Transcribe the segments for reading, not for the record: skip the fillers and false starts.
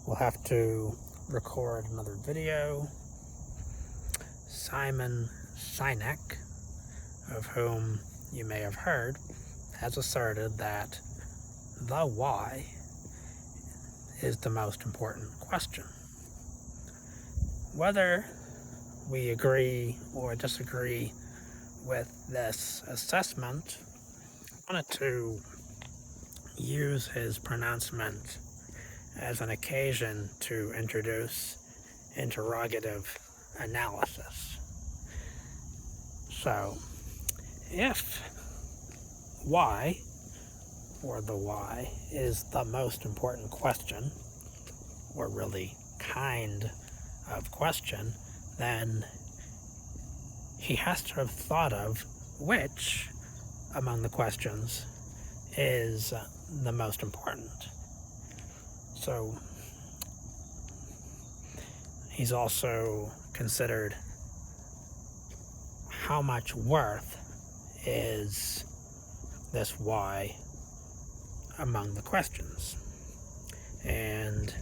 we'll have to record another video. Sinek, of whom you may have heard, has asserted that the why is the most important question. Whether we agree or disagree with this assessment, I wanted to use his pronouncement as an occasion to introduce interrogative analysis. So, if why, or the why, is the most important question, or really kind of question, then he has to have thought of which among the questions is the most important. So he's also considered how much worth is this why among the questions, and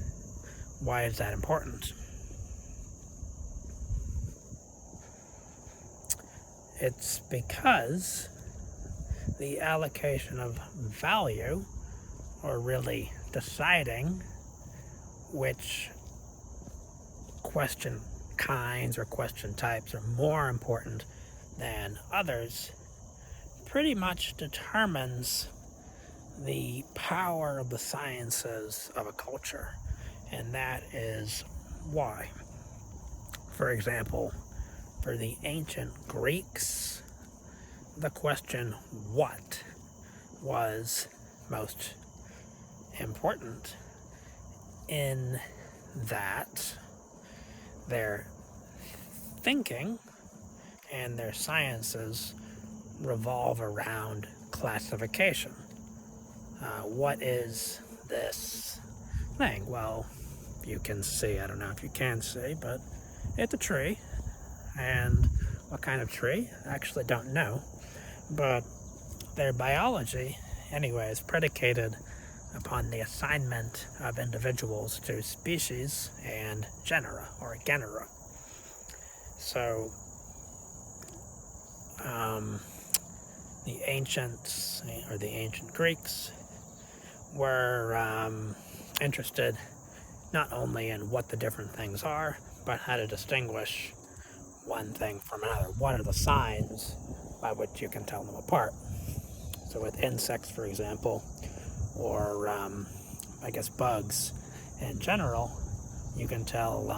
why is that important? It's because the allocation of value, or really deciding which question kinds or question types are more important than others, pretty much determines the power of the sciences of a culture, and that is why. For example, for the ancient Greeks, the question what was most important, in that their thinking and their sciences revolve around classification. What is this thing? Well, you can see, I don't know if you can see, but it's a tree. And what kind of tree? I actually don't know. But their biology, anyway, is predicated upon the assignment of individuals to species and genera, or genera. So, the ancients, or the ancient Greeks, were interested not only in what the different things are, but how to distinguish one thing from another. What are the signs by which you can tell them apart? So with insects, for example, or I guess bugs in general, you can tell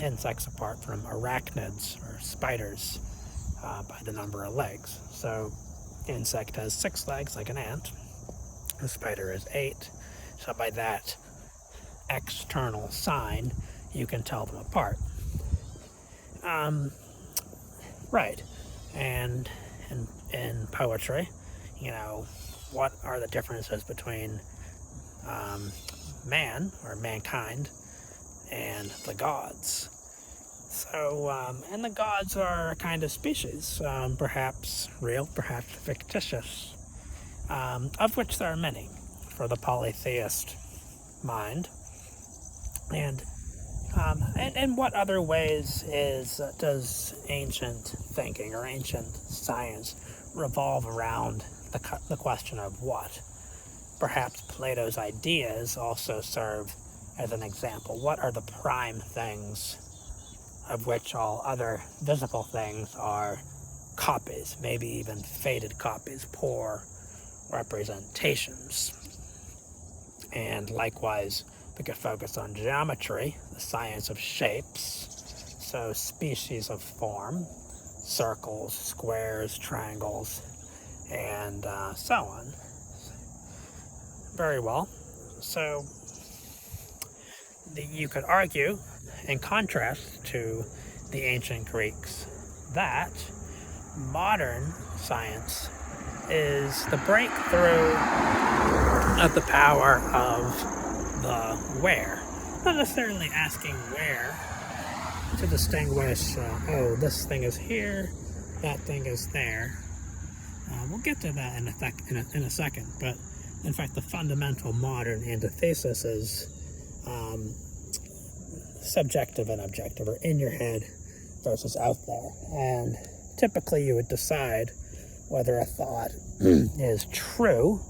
insects apart from arachnids or spiders by the number of legs. So insect has 6 legs like an ant. The spider is 8. So by that external sign, you can tell them apart. Right. And in poetry, what are the differences between man, or mankind, and the gods? So, and the gods are a kind of species, perhaps real, perhaps fictitious, of which there are many for the polytheist mind. And what other ways does ancient thinking or ancient science revolve around the question of what? Perhaps Plato's ideas also serve as an example. What are the prime things of which all other visible things are copies, maybe even faded copies, poor representations? And likewise, we could focus on geometry, the science of shapes, so species of form, circles, squares, triangles, and so on. Very well. So you could argue, in contrast to the ancient Greeks, that modern science is the breakthrough of the power of the where. Not necessarily asking where to distinguish, this thing is here, that thing is there. We'll get to that in a second, but in fact the fundamental modern antithesis is subjective and objective, or in your head versus out there. And typically you would decide whether a thought is true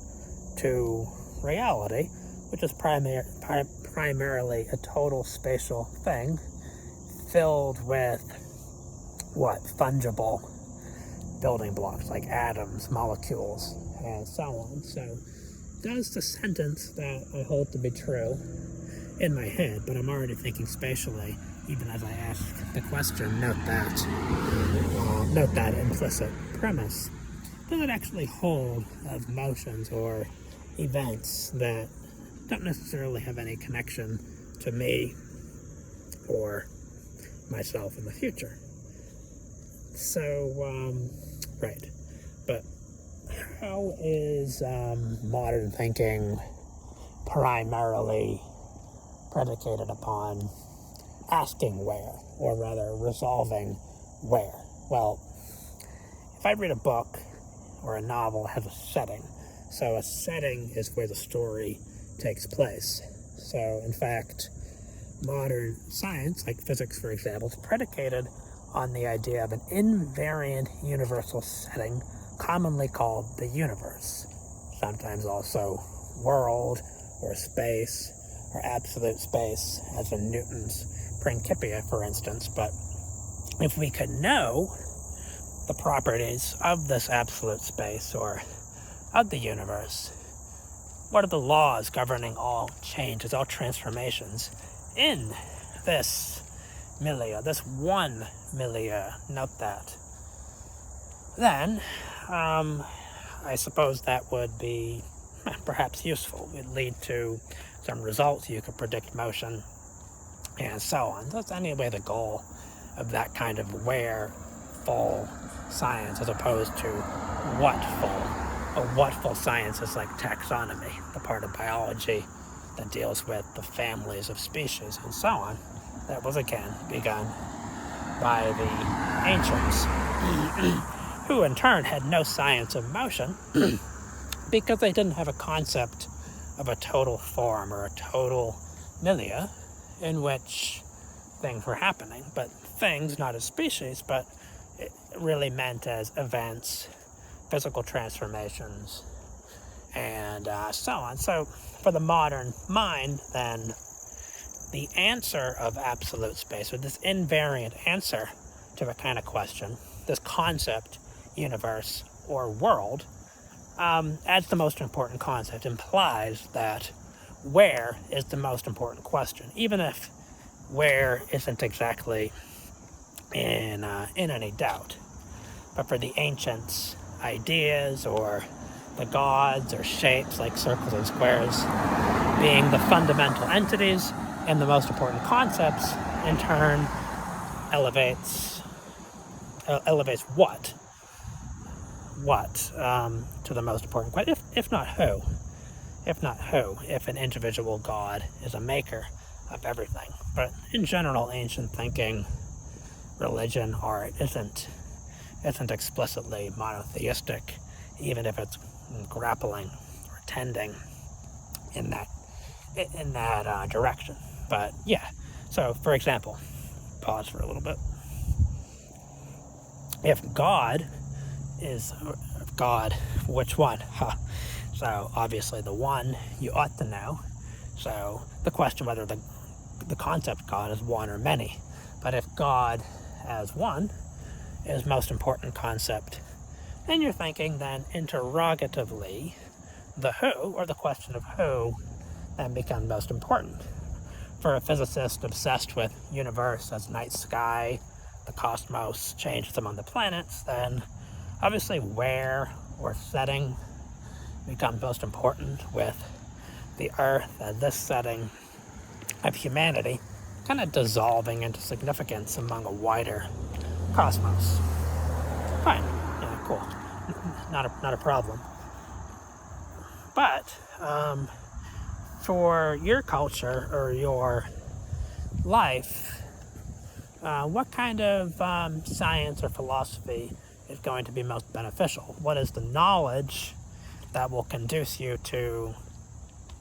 to reality, which is primarily a total spatial thing filled with fungible building blocks like atoms, molecules, and so on. So does the sentence that I hold to be true in my head, but I'm already thinking spatially, even as I ask the question, note that implicit premise, does it actually hold of motions or events that don't necessarily have any connection to me or myself in the future? So, right. But how is modern thinking primarily predicated upon asking where, or rather resolving where? Well, if I read a book or a novel, it has a setting. So a setting is where the story takes place. So, in fact, modern science, like physics, for example, is predicated on the idea of an invariant universal setting, commonly called the universe, sometimes also world or space or absolute space, as in Newton's Principia, for instance. But if we could know the properties of this absolute space or of the universe, what are the laws governing all changes, all transformations in this milieu, this one milieu, note that, then I suppose that would be perhaps useful. It would lead to some results. You could predict motion and so on. That's anyway the goal of that kind of where-full science, as opposed to what-full. A what-full science is like taxonomy, the part of biology that deals with the families of species and so on. That was again begun by the ancients, who in turn had no science of motion because they didn't have a concept of a total form or a total milieu in which things were happening. But things, not as species, but it really meant as events, physical transformations, and so on. So for the modern mind, then, the answer of absolute space, or this invariant answer to a kind of question, this concept, universe, or world, as the most important concept, implies that where is the most important question, even if where isn't exactly in any doubt. But for the ancients, ideas or the gods or shapes like circles and squares being the fundamental entities and the most important concepts, in turn elevates what to the most important question, if not who, if an individual god is a maker of everything. But in general, ancient thinking, religion, art isn't explicitly monotheistic, even if it's grappling or tending in that direction. But yeah, so for example, pause for a little bit. If God is God, which one? So obviously the one you ought to know. So the question whether the concept God is one or many. But if God as one is most important concept, then you're thinking then interrogatively, the who, or the question of who, then becomes most important. For a physicist obsessed with universe as night sky, the cosmos, changes among the planets, then obviously where or setting becomes most important, with the Earth as this setting of humanity kind of dissolving into significance among a wider cosmos. Fine, yeah, cool, not a problem. But for your culture or your life, what kind of science or philosophy is going to be most beneficial? What is the knowledge that will conduce you to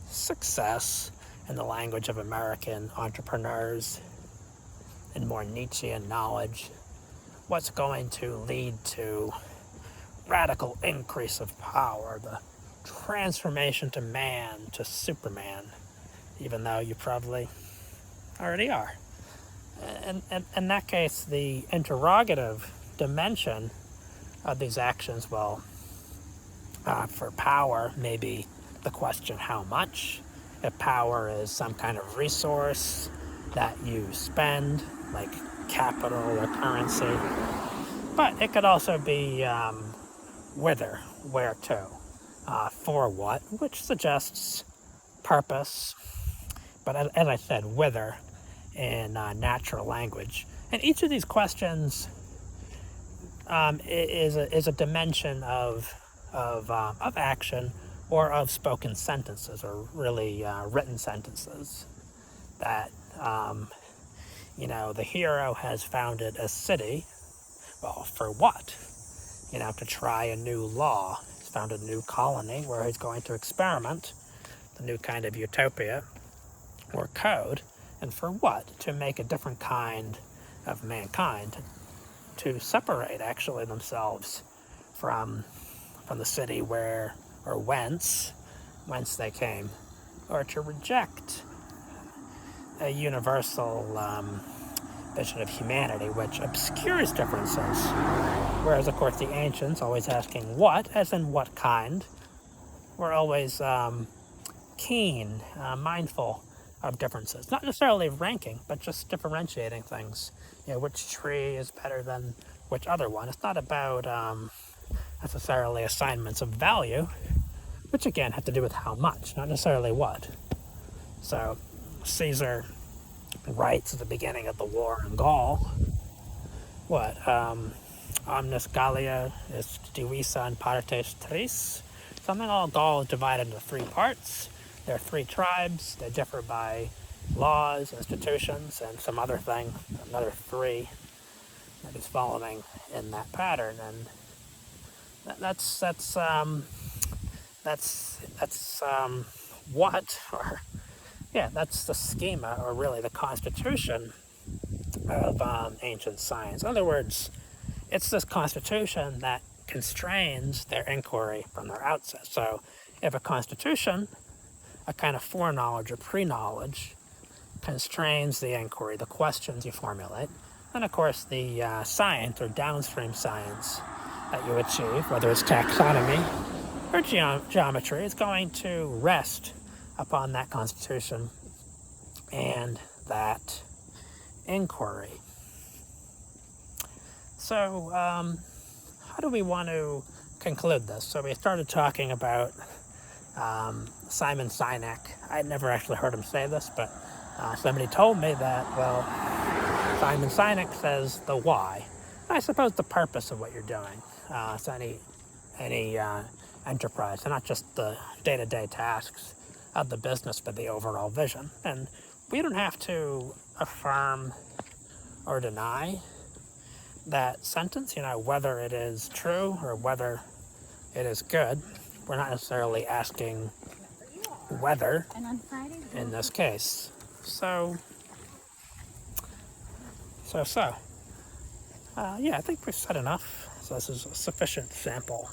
success, in the language of American entrepreneurs, in more Nietzschean knowledge, what's going to lead to radical increase of power, the transformation to man, to Superman, even though you probably already are. And in that case, the interrogative dimension of these actions will, for power, maybe the question how much. If power is some kind of resource that you spend, like capital or currency. But it could also be whither, where to, for what, which suggests purpose. But as I said, whither in natural language. And each of these questions is a dimension of action or of spoken sentences, or really written sentences. That, the hero has founded a city. Well, for what? To try a new law. He's founded a new colony where he's going to experiment, the new kind of utopia or code. And for what? To make a different kind of mankind, to separate actually themselves from the city where or whence they came, or to reject a universal vision of humanity which obscures differences. Whereas, of course, the ancients, always asking what, as in what kind, were always keen, mindful of differences. Not necessarily ranking, but just differentiating things. Which tree is better than which other one. It's not about necessarily assignments of value, which again have to do with how much, not necessarily what. So Caesar writes at the beginning of the war in Gaul, what? Omnis Gallia est divisa in partes tres. Something all Gaul is divided into 3 parts. There are 3 tribes. They differ by laws, institutions, and some other thing, another 3 that is following in that pattern. And that's what, or yeah, that's the schema, or really the constitution of ancient science. In other words, it's this constitution that constrains their inquiry from their outset. So if a constitution, a kind of foreknowledge or pre-knowledge, constrains the inquiry, the questions you formulate, then of course the science or downstream science that you achieve, whether it's taxonomy or geometry, is going to rest upon that constitution and that inquiry. So how do we want to conclude this? So we started talking about Simon Sinek. I had never actually heard him say this, but somebody told me that, well, Simon Sinek says the why. And I suppose the purpose of what you're doing. It's any enterprise, and not just the day-to-day tasks of the business, but the overall vision. And we don't have to affirm or deny that sentence, whether it is true or whether it is good. We're not necessarily asking whether in this case. So, I think we've said enough. So this is a sufficient sample